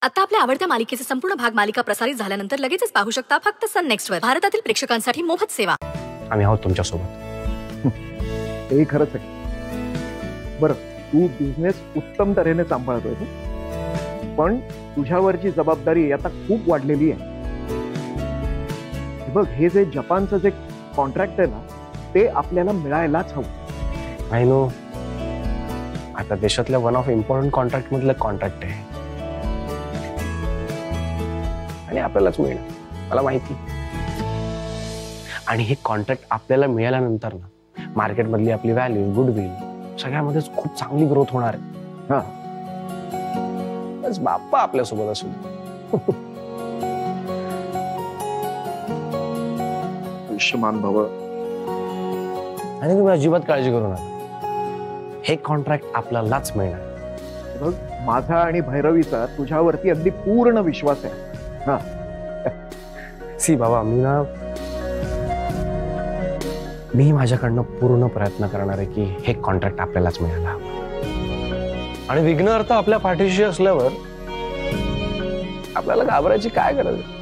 आता आपल्या आवडत्या मालिकेचे संपूर्ण भाग मालिका प्रसारित झाल्यानंतर लगेचच पाहू शकता फक्त सन नेक्स्ट वर. भारतातील प्रेक्षकांसाठी मोफत सेवा. आम्ही आहोत तुमच्या सोबत. हे खरंच आहे. बरं, तू बिझनेस उत्तम तऱ्हेने सांभाळतोय, पण तुझ्यावरची जबाबदारी आता खूप वाढलेली आहे. बघ, हे जे जपानचं जे कॉन्ट्रॅक्ट आहे ना, ते आपल्याला मिळायलाच हवं. I know. आता देशातल्या वन ऑफ इम्पॉर्टंट कॉन्ट्रॅक्ट मधलं कॉन्ट्रॅक्ट आहे आणि आपल्यालाच मिळणार, मला माहिती. आणि हे कॉन्ट्रॅक्ट आपल्याला मिळाल्यानंतर ना मार्केटमधली आपली व्हॅल्यू, गुडविल सगळ्यामध्येच खूप चांगली ग्रोथ होणार आहे. हा, बस बाप्पा आपल्यासोबत असू. आयुष्यमान भव. आणि तुम्ही अजिबात काळजी करू नका, हे कॉन्ट्रॅक्ट आपल्यालाच मिळणार. बघ, माझा आणि भैरवीचा तुझ्यावरती अगदी पूर्ण विश्वास आहे. हा, सी बाबा, मी माझ्याकडनं पूर्ण प्रयत्न करणार आहे की हे कॉन्ट्रॅक्ट आपल्यालाच मिळायला हवं. आणि विघ्न अर्थ आपल्या पाठीशी असल्यावर आपल्याला घाबरायची काय गरज आहे?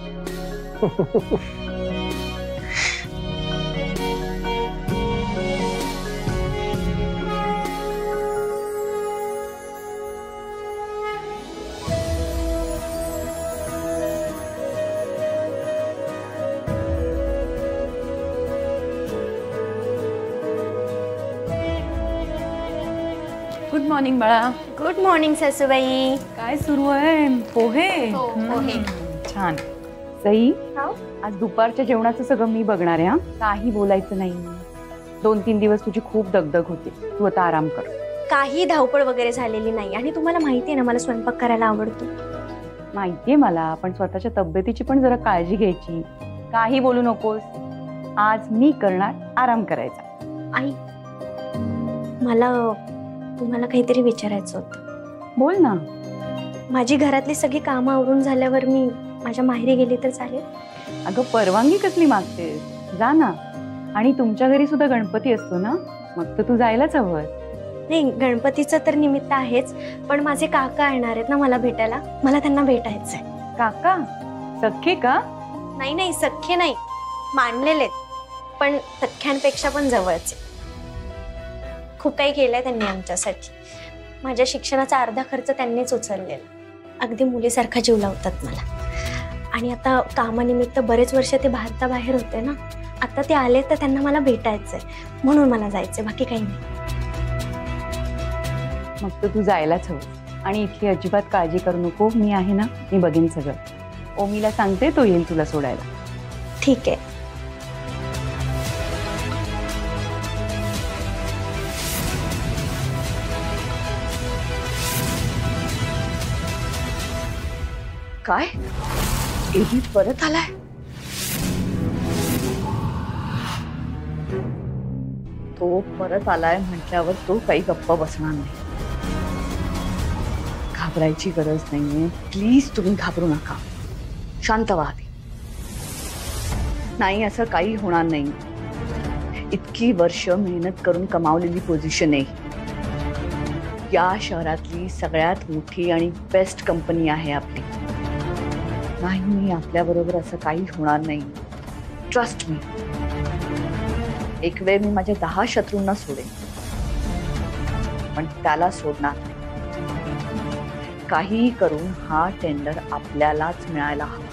गुड मॉर्निंग बाळा. गुड मॉर्निंग सासूबाई. काय सुरू आहे? पोहे. पोहे. छान. सई, आज दुपारच्या जेवणाचं सगळं मी बघणार आहे. हा, काही बोलायचं नाही. 2-3 दिवस तुझी खूप दगदग होती. तू आता आराम कर. काही धावपळ वगैरे झालेली नाही. आणि तुम्हाला माहिती आहे ना, मला स्वयंपाक करायला आवडतो. माहितीये मला, पण स्वतःच्या तब्येतीची पण जरा काळजी घ्यायची. काही बोलू नकोस. आज मी करणार, आराम करायचा. आई, मला तुम्हाला काहीतरी विचारायचं होतं. बोल ना. माझी घरातली सगळी कामं आवरून झाल्यावर मी माझ्या माहेरी गेली तर चालेल? अगं, परवानगी कसली मागतेस? जा ना. आणि तुमच्या घरी सुद्धा गणपती असतो ना, मग तर तू जायलाच हवं. नाही, गणपतीचं तर निमित्त आहेच, पण माझे काका येणार आहेत ना मला भेटायला. मला त्यांना भेटायचंय. काका? सख्खे का? नाही नाही, सख्खे नाही, मानलेले, पण सख्ख्यांपेक्षा पण जवळचे. खूप काही केलंय त्यांनी आमच्यासाठी. माझ्या शिक्षणाचा अर्धा खर्च त्यांनीच उचललेला. अगदी मुलीसारखा जीव लावतात मला. आणि आता कामानिमित्त बरेच वर्ष ते भारताबाहेर होते ना, आता ते आले तर त्यांना मला भेटायचंय, म्हणून मला जायचंय, बाकी काही नाही. मग तर तू जायलाच हवं. आणि इथली अजिबात काळजी करू नको, मी आहे ना, मी बघेन सगळं. ओमीला सांगते, तो येईल तुला सोडायला. ठीक आहे. काय? एही परत आलाय? तो परत आलाय म्हटल्यावर तो काही गप्प बसणार नाही. घाबरायची गरज नाहीये. प्लीज तुम्ही घाबरू नका. शांत व्हा. नाही, असं काही होणार नाही. इतकी वर्ष मेहनत करून कमावलेली पोझिशन आहे. या शहरातली सगळ्यात मोठी आणि बेस्ट कंपनी आहे आपली. नाही, आपल्या बरोबर असं काही होणार नाही. Trust me. एक वेळ मी माझ्या 10 शत्रूंना सोडेन, पण त्याला सोडणार नाही. काहीही करून हा टेंडर आपल्यालाच मिळायला हवा.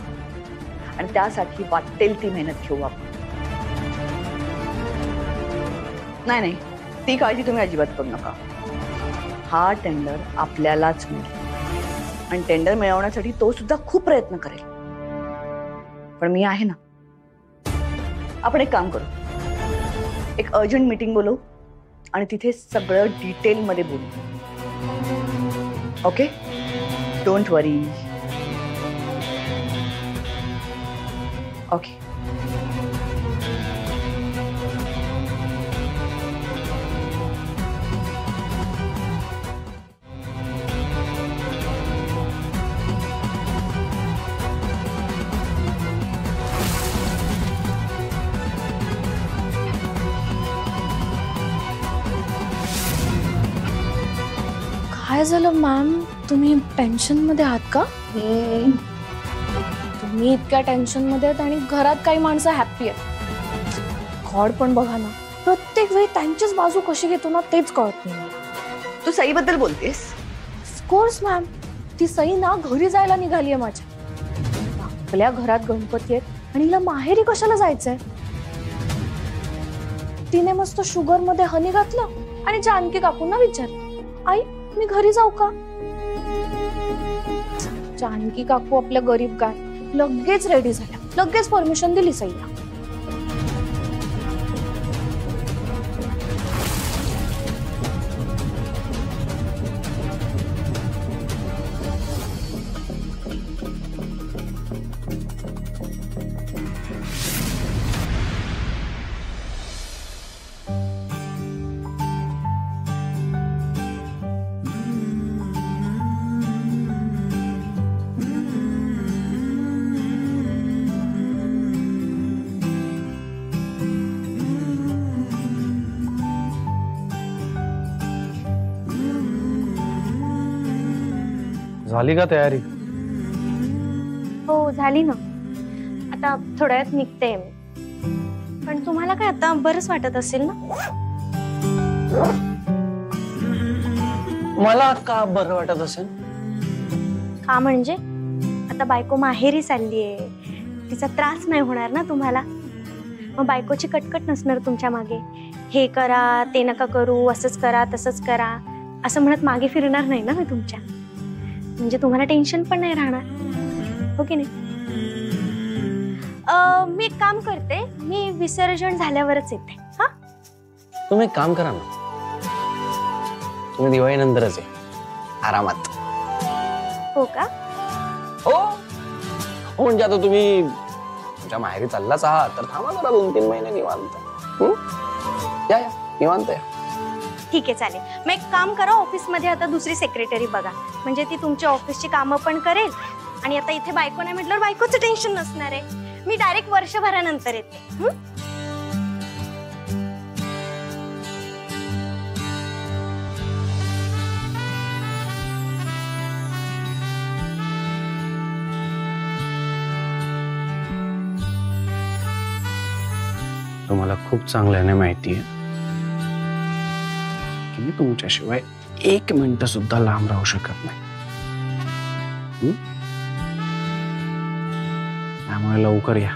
आणि त्यासाठी वाटेल ती मेहनत घेऊ आपण. नाही नाही, ती काळजी तुम्ही अजिबात करू नका. हा टेंडर आपल्यालाच मिळेल. आणि टेंडर मिळवण्यासाठी तो सुद्धा खूप प्रयत्न करेल. पण मी आहे ना. आपण एक काम करू, एक अर्जंट मीटिंग बोलवू आणि तिथे सगळं डिटेलमध्ये बोलू. ओके? Don't worry. ओके. काय झालं मॅम, तुम्ही टेन्शन मध्ये आहात का? तुम्ही इतक्या टेन्शन मध्ये आहेत आणि घरात काही माणसं हॅप्पी आहेत. गॉड पण बघा ना, प्रत्येक वेळी त्यांचीच बाजू कशी घेतो ना तेच कळत नाही. तू सईबद्दल बोलतेस? ऑफकोर्स मॅम, ती सई ना घरी जायला निघालीये माझ्या. आपल्या घरात गणपती आहेत आणि हिला माहेरी कशाला जायचंय? तिने मस्त शुगर मध्ये हनी घातलं आणि जानकी काकूंना विचारलं, आई मी घरी जाऊ का? जानकी काकू आपल्या गरीब गाय लगेच रेडी झाल्या, लगेच परमिशन दिली सईला. झाली का तयारी? हो झाली ना, आता थोड्या वेळात निघते मी. पण तुम्हाला काय आता बरंच वाटत असेल ना? मला का बरं वाटत असेल? का म्हणजे आता बायको माहेरी चाललीये, तिचा त्रास नाही होणार ना तुम्हाला. मग बायकोची कटकट नसणार तुमच्या मागे, हे करा ते नका करू, असंच करा तसंच करा असं म्हणत मागे फिरणार नाही ना मी तुमच्या. म्हणजे तुम्हाला टेन्शन पण नाही राहणार, हो की नाही? मी एक काम करते, मी विसर्जन झाल्यावरच येते. हा, तुम्ही एक काम करा ना, तुम्ही दिवाळी नंतरच आहे आरामात. हो का? हो म्हणजे आता तुम्ही तुमच्या माहेरी चाललाच आहात तर थांबा जरा 2-3 महिने निवांत. या या निवांत या. ठीक आहे चालेल. मग एक काम करा, ऑफिसमध्ये आता दुसरी सेक्रेटरी बघा, म्हणजे ती तुमच्या ऑफिसची कामं पण करेल. आणि आता इथे बायको नाही म्हटल्यावर बायकोचं टेन्शन नसणार आहे. मी डायरेक्ट वर्षभरानंतर येते. तुम्हाला खूप चांगल्याने माहिती आहे की मी तुमच्याशिवाय 1 मिनिट सुद्धा लांब राहू शकत नाही. त्यामुळे लवकर या,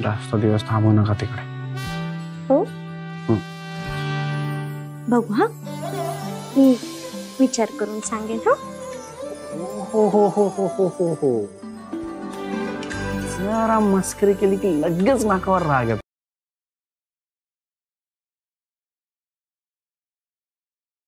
जास्त दिवस थांबू नका तिकडे. हो बघू. हा, मी विचार करून सांगेन. हो हो हो हो हो हो हो. जरा मस्करी केली की लगेच नाकावर राग येतो.